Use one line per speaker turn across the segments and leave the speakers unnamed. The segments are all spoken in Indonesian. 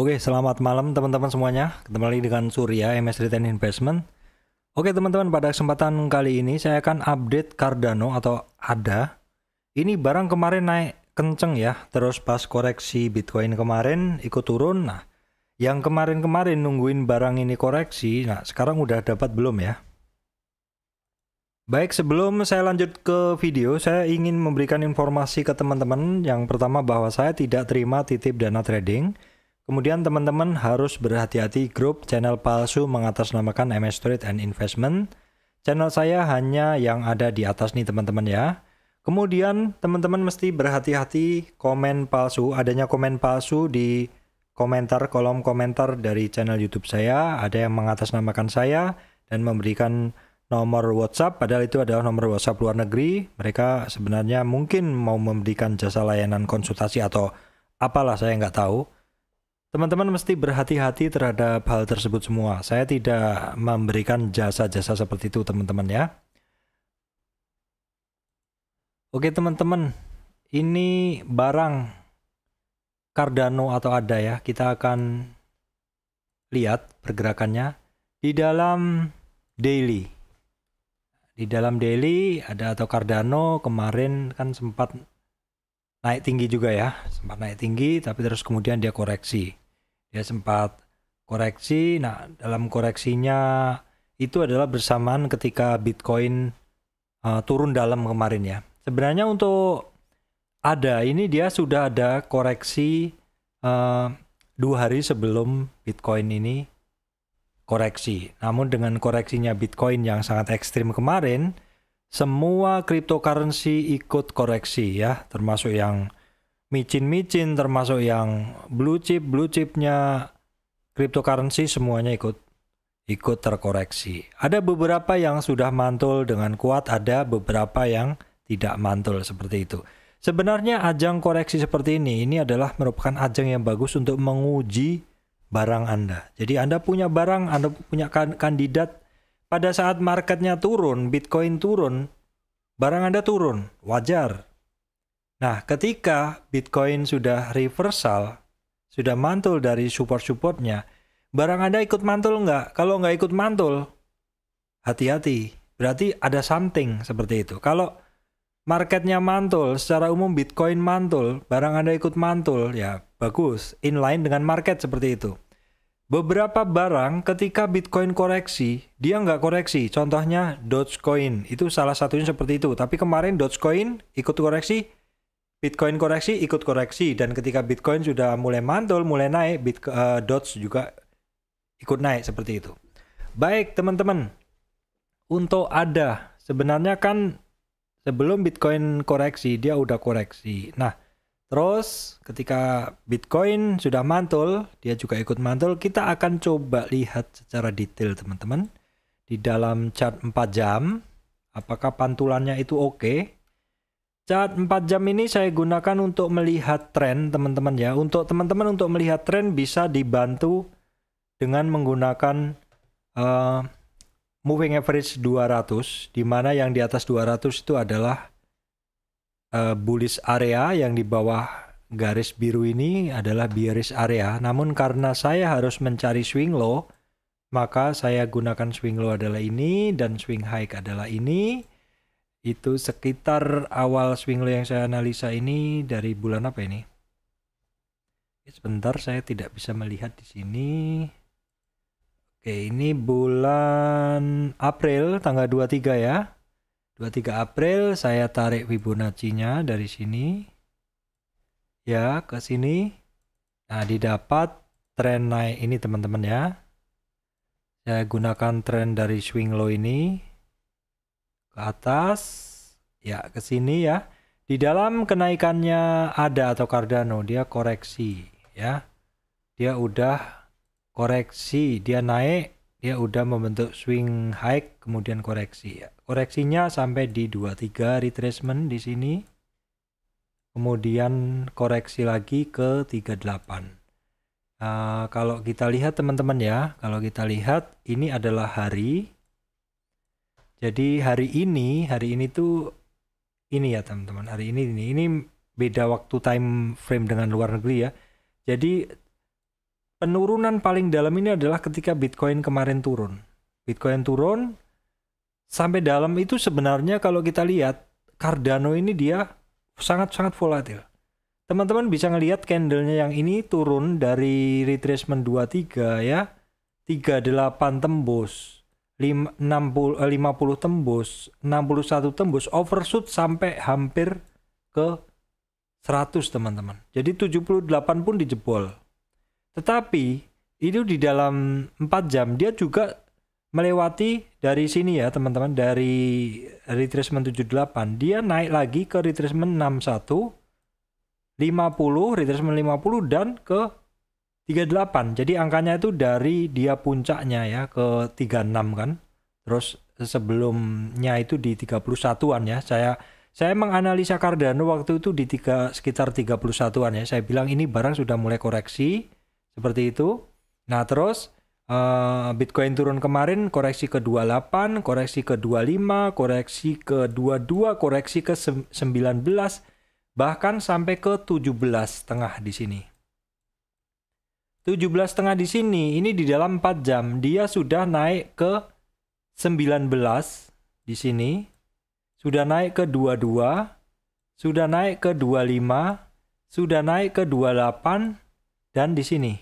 Oke, selamat malam teman-teman semuanya. Ketemu lagi dengan Surya, MS Return Investment. Oke teman-teman, pada kesempatan kali ini saya akan update Cardano atau ADA. Ini barang kemarin naik kenceng ya, terus pas koreksi Bitcoin kemarin ikut turun. Nah, yang kemarin-kemarin nungguin barang ini koreksi, nah sekarang udah dapat belum ya? Baik, sebelum saya lanjut ke video, saya ingin memberikan informasi ke teman-teman. Yang pertama bahwa saya tidak terima titip dana trading. Kemudian teman-teman harus berhati-hati grup channel palsu mengatasnamakan MS Trade and Investment. Channel saya hanya yang ada di atas nih teman-teman ya. Kemudian teman-teman mesti berhati-hati komen palsu, adanya komen palsu di komentar, kolom komentar dari channel YouTube saya. Ada yang mengatasnamakan saya dan memberikan nomor WhatsApp, padahal itu adalah nomor WhatsApp luar negeri. Mereka sebenarnya mungkin mau memberikan jasa layanan konsultasi atau apalah, saya nggak tahu. Teman-teman mesti berhati-hati terhadap hal tersebut semua. Saya tidak memberikan jasa-jasa seperti itu teman-teman ya. Oke teman-teman, ini barang Cardano atau ADA ya. Kita akan lihat pergerakannya di dalam daily. Di dalam daily ada atau Cardano kemarin kan sempat naik tinggi juga ya. Sempat naik tinggi tapi terus kemudian dia koreksi. Dia sempat koreksi. Nah, dalam koreksinya itu adalah bersamaan ketika Bitcoin turun dalam kemarin ya. Sebenarnya untuk ADA ini dia sudah ada koreksi 2 hari sebelum Bitcoin ini koreksi. Namun dengan koreksinya Bitcoin yang sangat ekstrim kemarin, semua cryptocurrency ikut koreksi ya, termasuk yang micin-micin, termasuk yang blue chipnya cryptocurrency semuanya ikut terkoreksi. Ada beberapa yang sudah mantul dengan kuat, ada beberapa yang tidak mantul seperti itu. Sebenarnya ajang koreksi seperti ini adalah merupakan ajang yang bagus untuk menguji barang Anda. Jadi Anda punya barang, Anda punya kandidat, pada saat marketnya turun, Bitcoin turun, barang Anda turun, wajar. Nah, ketika Bitcoin sudah reversal, sudah mantul dari support-supportnya, barang Anda ikut mantul nggak? Kalau nggak ikut mantul, hati-hati. Berarti ada something seperti itu. Kalau marketnya mantul, secara umum Bitcoin mantul, barang Anda ikut mantul, ya bagus, inline dengan market seperti itu. Beberapa barang ketika Bitcoin koreksi, dia nggak koreksi. Contohnya Dogecoin, itu salah satunya seperti itu. Tapi kemarin Dogecoin ikut koreksi, Bitcoin koreksi, ikut koreksi. Dan ketika Bitcoin sudah mulai mantul, mulai naik, Doge juga ikut naik seperti itu. Baik teman-teman, untuk ADA, sebenarnya kan sebelum Bitcoin koreksi, dia udah koreksi. Nah, terus ketika Bitcoin sudah mantul, dia juga ikut mantul. Kita akan coba lihat secara detail teman-teman. Di dalam chart 4 jam, apakah pantulannya itu oke? Chart 4 jam ini saya gunakan untuk melihat tren teman-teman ya. Untuk teman-teman untuk melihat tren bisa dibantu dengan menggunakan moving average 200, di mana yang di atas 200 itu adalah bullish area, yang di bawah garis biru ini adalah bearish area. Namun karena saya harus mencari swing low, maka saya gunakan swing low adalah ini dan swing high adalah ini. Itu sekitar awal swing low yang saya analisa ini dari bulan apa ini? Sebentar, saya tidak bisa melihat di sini. Oke, ini bulan April tanggal 23 ya. 23 April saya tarik Fibonacci-nya dari sini ya ke sini. Nah, didapat tren naik ini teman-teman ya. Saya gunakan tren dari swing low ini ke atas ya, ke sini ya. Di dalam kenaikannya ADA atau Cardano, dia koreksi ya. Dia udah koreksi, dia naik, dia udah membentuk swing high kemudian koreksi ya. Koreksinya sampai di 23 retracement di sini. Kemudian koreksi lagi ke 38. Kalau kita lihat teman-teman ya, kalau kita lihat ini adalah hari. Jadi hari ini tuh ini ya teman-teman, hari ini beda waktu time frame dengan luar negeri ya. Jadi penurunan paling dalam ini adalah ketika Bitcoin kemarin turun. Bitcoin turun sampai dalam itu sebenarnya kalau kita lihat Cardano ini dia sangat-sangat volatil. Teman-teman bisa ngelihat candlenya yang ini turun dari retracement 23 ya. 38 tembus, 50 tembus, 61 tembus, overshoot sampai hampir ke 100 teman-teman. Jadi 78 pun dijebol. Tetapi itu di dalam 4 jam dia juga melewati dari sini ya teman-teman, dari retracement 78 dia naik lagi ke retracement 61, 50, retracement 50 dan ke 38. Jadi angkanya itu dari dia puncaknya ya ke 36 kan. Terus sebelumnya itu di 31-an ya. Saya menganalisa Cardano waktu itu di sekitar 31-an ya. Saya bilang ini barang sudah mulai koreksi seperti itu. Nah, terus Bitcoin turun kemarin koreksi ke 28, koreksi ke 25, koreksi ke 22, koreksi ke 19, bahkan sampai ke 17,5 di sini. 17,5 di sini, ini di dalam 4 jam dia sudah naik ke 19 di sini, sudah naik ke 22, sudah naik ke 25, sudah naik ke 28 dan di sini.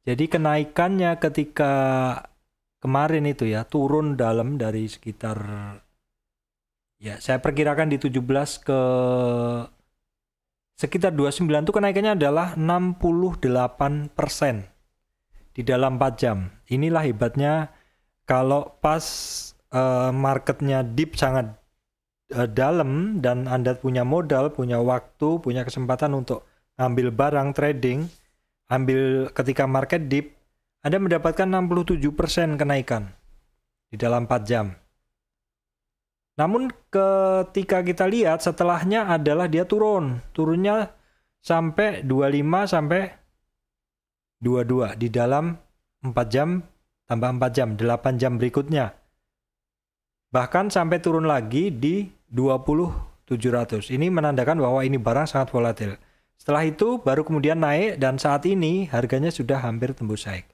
Jadi kenaikannya ketika kemarin itu ya turun dalam dari sekitar ya saya perkirakan di 17 ke sekitar 29 itu kenaikannya adalah 68% di dalam 4 jam. Inilah hebatnya kalau pas marketnya deep sangat dalam dan Anda punya modal, punya waktu, punya kesempatan untuk ambil barang trading, ambil ketika market dip, Anda mendapatkan 67% kenaikan di dalam 4 jam. Namun ketika kita lihat setelahnya adalah dia turunnya sampai 25 sampai 22 di dalam 4 jam tambah 4 jam, 8 jam berikutnya. Bahkan sampai turun lagi di 20.700. Ini menandakan bahwa ini barang sangat volatil. Setelah itu baru kemudian naik dan saat ini harganya sudah hampir tembus naik.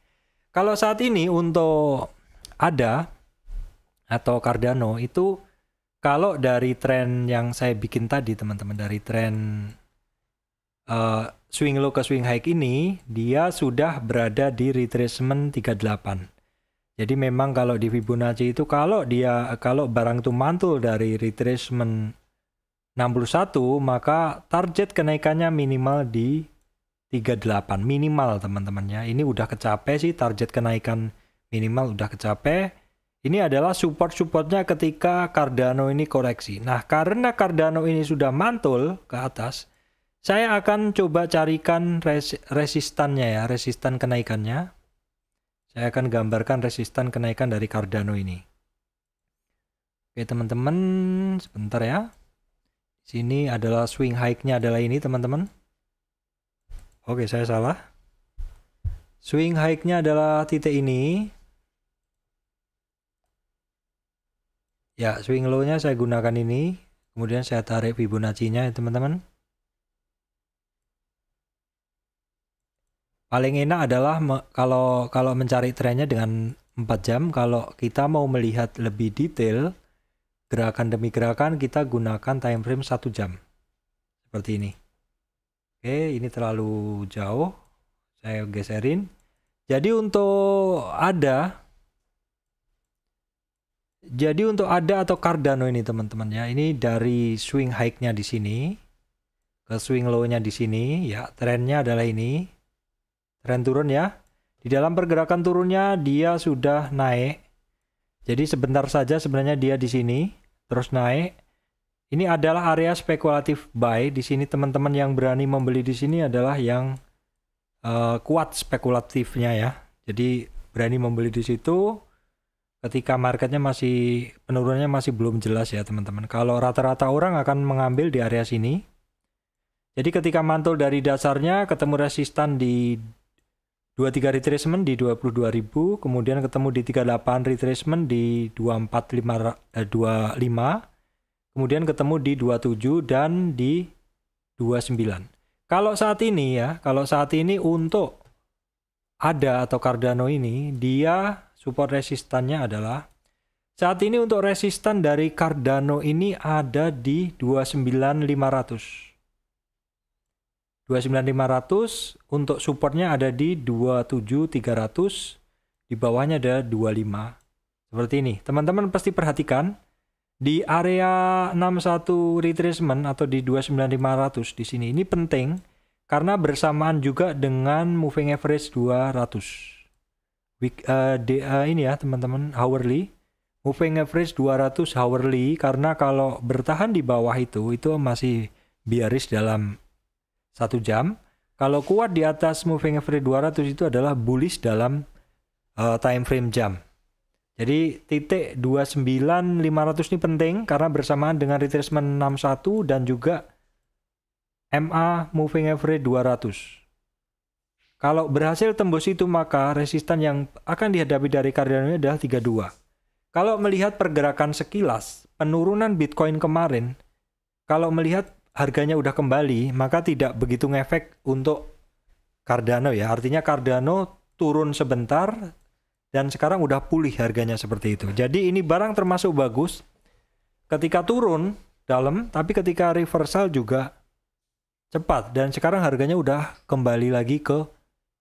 Kalau saat ini untuk ADA atau Cardano itu kalau dari tren yang saya bikin tadi teman-teman, dari tren swing low ke swing high ini dia sudah berada di retracement 38. Jadi memang kalau di Fibonacci itu kalau barang itu mantul dari retracement 61 maka target kenaikannya minimal di 38 minimal teman-teman ya. Ini udah kecapai sih target kenaikan minimal udah kecapai. Ini adalah support-supportnya ketika Cardano ini koreksi. Nah, karena Cardano ini sudah mantul ke atas, saya akan coba carikan resistannya ya, resistan kenaikannya. Saya akan gambarkan resistan kenaikan dari Cardano ini. Oke, teman-teman, sebentar ya. Sini adalah swing high-nya adalah ini teman-teman. Oke, saya salah. Swing high-nya adalah titik ini. Ya, swing low-nya saya gunakan ini. Kemudian saya tarik Fibonacci-nya ya teman-teman. Paling enak adalah kalau mencari trennya dengan 4 jam. Kalau kita mau melihat lebih detail gerakan demi gerakan kita gunakan time frame 1 jam seperti ini. Oke, ini terlalu jauh, saya geserin. Jadi untuk ADA atau Cardano ini teman-teman ya, ini dari swing high-nya di sini ke swing low-nya di sini ya, trennya adalah ini, tren turun ya. Di dalam pergerakan turunnya dia sudah naik. Jadi sebentar saja sebenarnya dia di sini terus naik. Ini adalah area spekulatif buy. Di sini teman-teman yang berani membeli di sini adalah yang kuat spekulatifnya ya. Jadi berani membeli di situ ketika marketnya masih penurunannya masih belum jelas ya teman-teman. Kalau rata-rata orang akan mengambil di area sini. Jadi ketika mantul dari dasarnya ketemu resistan di 23 retracement di 22.000, kemudian ketemu di 38 retracement di 24.25, kemudian ketemu di 27 dan di 29. Kalau saat ini untuk ADA atau Cardano ini, dia support resistannya adalah saat ini untuk resistan dari Cardano ini ada di 29500. 29500 untuk supportnya ada di 27300, di bawahnya ada 25. Seperti ini. Teman-teman pasti perhatikan di area 61 retracement atau di 29500 di sini. Ini penting karena bersamaan juga dengan moving average 200. Ini ya teman-teman, hourly. Moving average 200 hourly, karena kalau bertahan di bawah itu masih bearish dalam 1 jam. Kalau kuat di atas moving average 200 itu adalah bullish dalam time frame jam. Jadi titik 29500 ini penting karena bersamaan dengan retracement 61 dan juga MA moving average 200. Kalau berhasil tembus itu, maka resistan yang akan dihadapi dari Cardano ini adalah 32. Kalau melihat pergerakan sekilas, penurunan Bitcoin kemarin, kalau melihat harganya udah kembali, maka tidak begitu ngefek untuk Cardano ya. Artinya Cardano turun sebentar dan sekarang udah pulih harganya seperti itu. Jadi ini barang termasuk bagus ketika turun dalam, tapi ketika reversal juga cepat. Dan sekarang harganya udah kembali lagi ke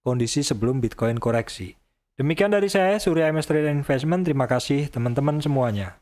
kondisi sebelum Bitcoin koreksi. Demikian dari saya, Surya MS Trade Investment. Terima kasih teman-teman semuanya.